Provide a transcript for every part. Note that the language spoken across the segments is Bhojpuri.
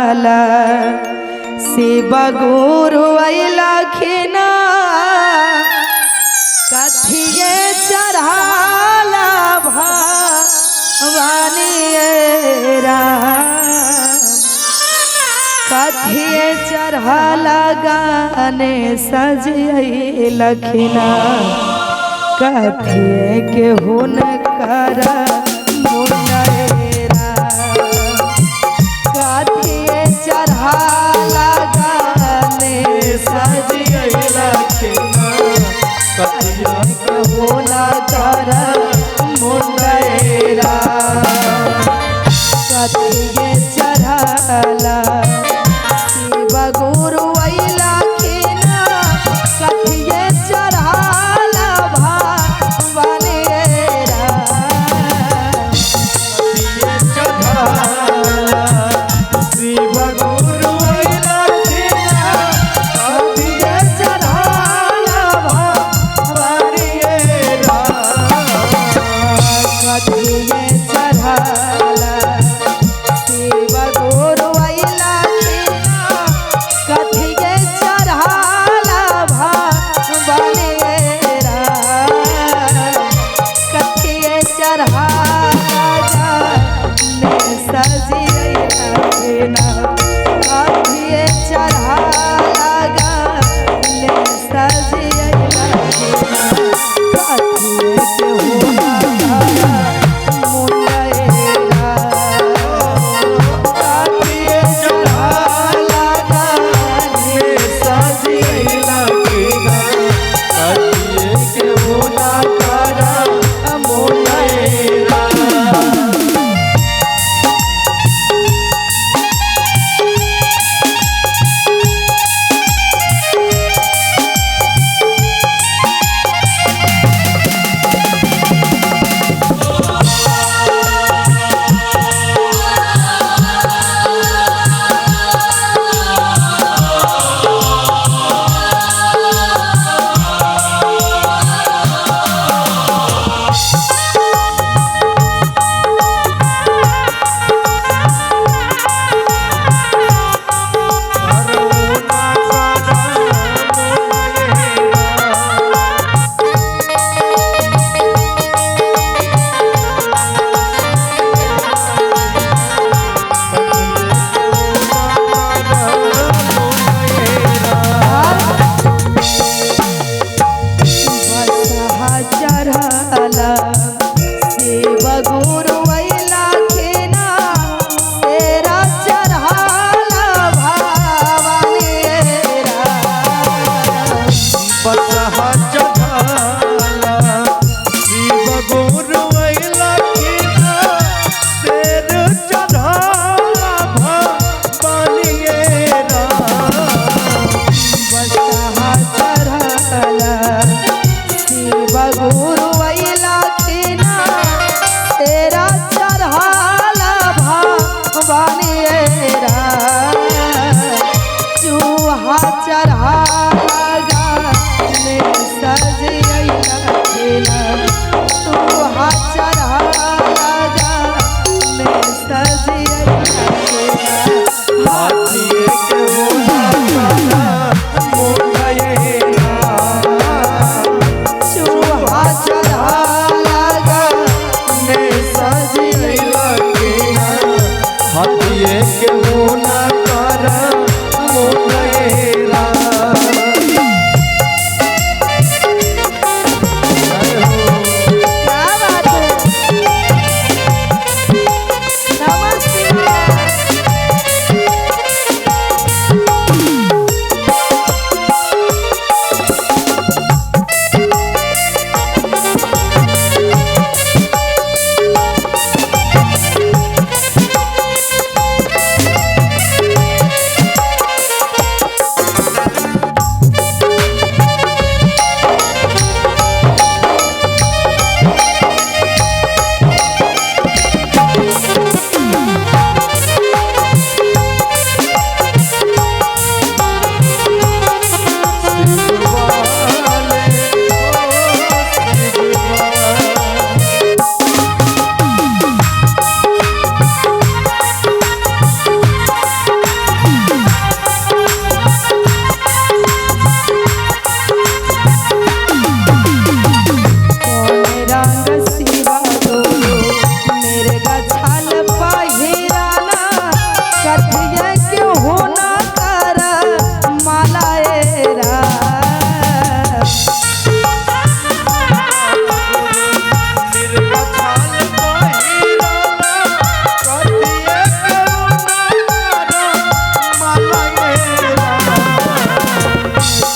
चढ़ाला शिव गुरु लखिना कथिए चढ़ाला भवानी कथिए चढ़ाला गाने सजिए लखिना कथिए के हुन कर मुंडेरा कथिए चढ़ाला गाने सजिए लखिना कथिए के हुन कर मुंडेरा कथिए चढ़ाला शिव गुरु लखिना कथिए चढ़ाला भवानी कथिए चढ़ाला शिव गुरु लखिना कथिए चढ़ाला भवानी कथिए चढ़ाला शिव गुरु लखिना कथिए चढ़ाला भवानी कथिए चढ़ाला सजिए लखिना कथिए चढ़ाला गाने सजिए लखिना कथिए के हुना मुंडेरा कथिए चढ़ाला गाने सजिए लखिना कथिए के हुना मुंडेरा चढ़ाला शिव गुरु लखिना तेरा चढ़ाला भवानी बसहा चढ़ाला शिव गुरु लखिना तेरा चढ़ाला भवानी बसहा चढ़ाला शिव गुरु लखिना तेरा चढ़ाला भवानी चूहा चढ़ाला गाने सजिए लखिना चूहा चढ़ाला गाने सजिए लखिना हाथिए के हुना मुंडेरा चूहा चढ़ाला गाने सजिए लखिना हाथिए के हुना कथिया क्यों होना कर मालाएरा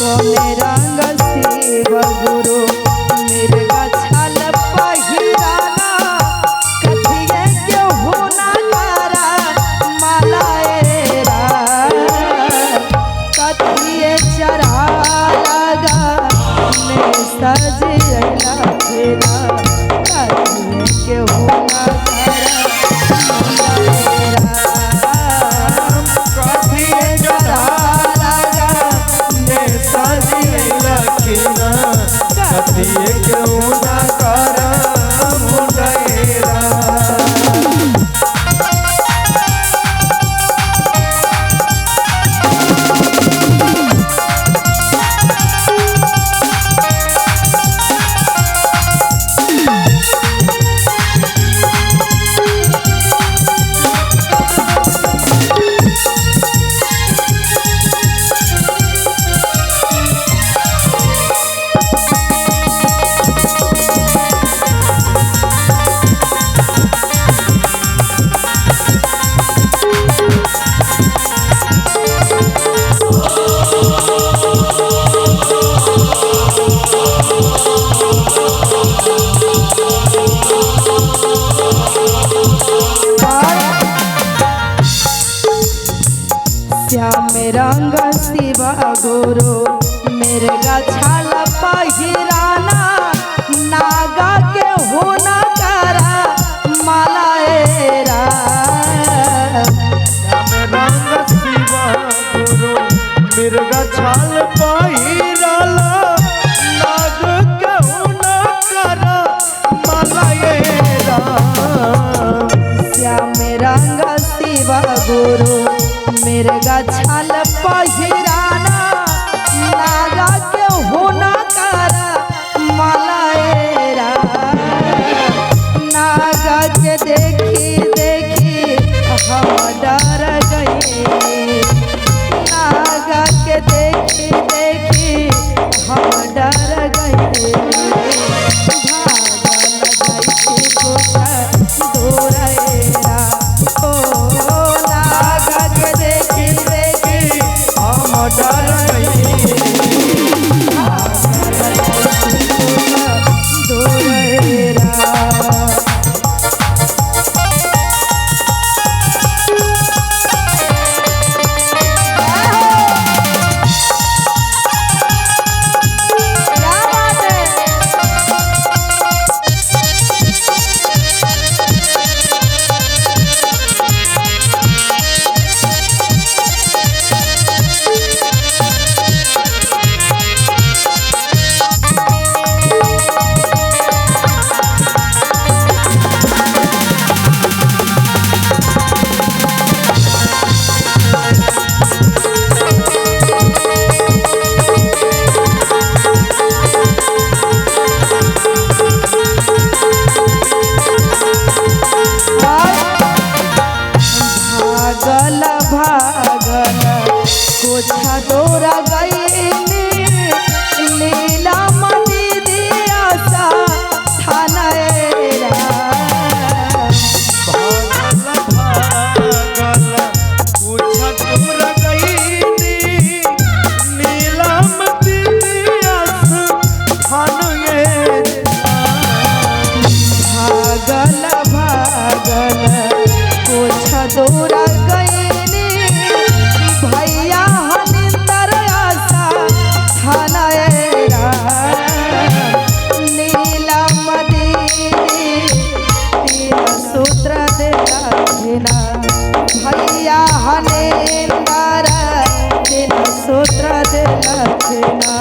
कोने रंग शिव गुरु मिर्गा छाल पहिराना कथिया क्यों होना करा मालाएरा कथिए चढ़ा लगा मैं सजला फेरा कथिए क्यों होना करा मालाएरा कथिए चढ़ा लगा मैं सजला फेरा कथिए क्यों ना करा मुंडेरा श्याम रंग शिवा गुरु मिर्गा छाल पहिराना नागा के होना करा मालाएरा रंग शिवा गुरु मिर्गा छाल पहिराला नाग केहू ना करा मालाएरा श्याम रंग शिवा गुरु मिर्गा छाल पहिराना नागा के होना करा मालाएरा नागा के देखी देखी हम डर गए नागा के देखी देखी हम डर गए भागल गई कोठा दोरेरा ओ नागा के देखी देखी हम डर गए भागल गई कोठा दोरेरा भागल भागल कोठा डोरा गईनी लीला मदी दिया सा थानेरा भागल भागल कुछ दूर गईनी नीलम दिदियास थानेरा भागल भागल कोठा डोरा गईनी भैया हनिंदर आशा थानेरा नीलम दीदी तीन सूत्र देला देना भैया हनिंदर तीन सूत्र देला देना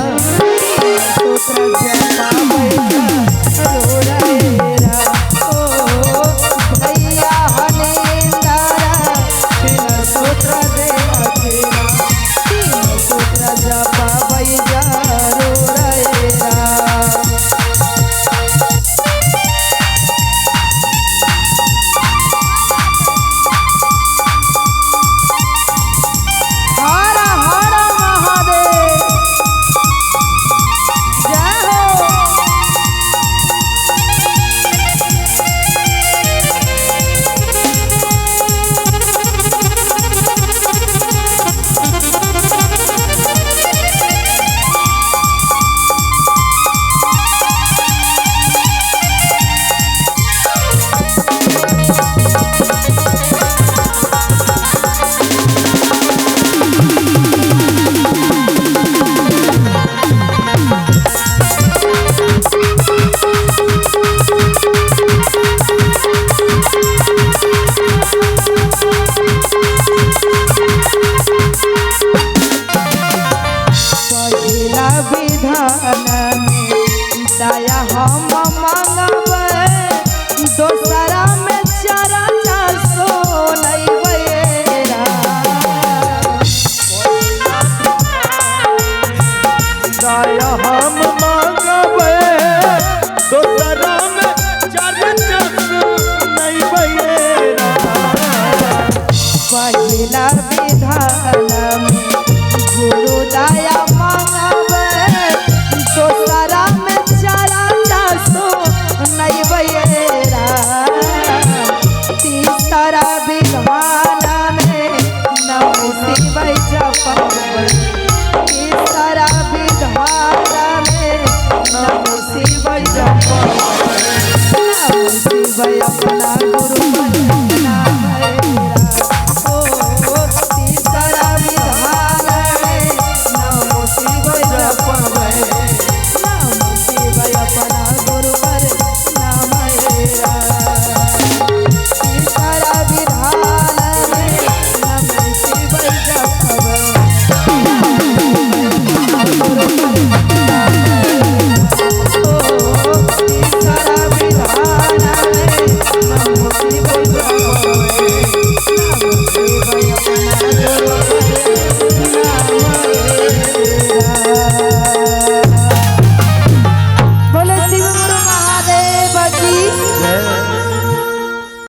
सूत्र जमा भैया रोरेरा ओ भैया हनिंदर तीन सूत्र देला देना तीन सूत्र जमा भैया रोरेरा विधान में गुरु दया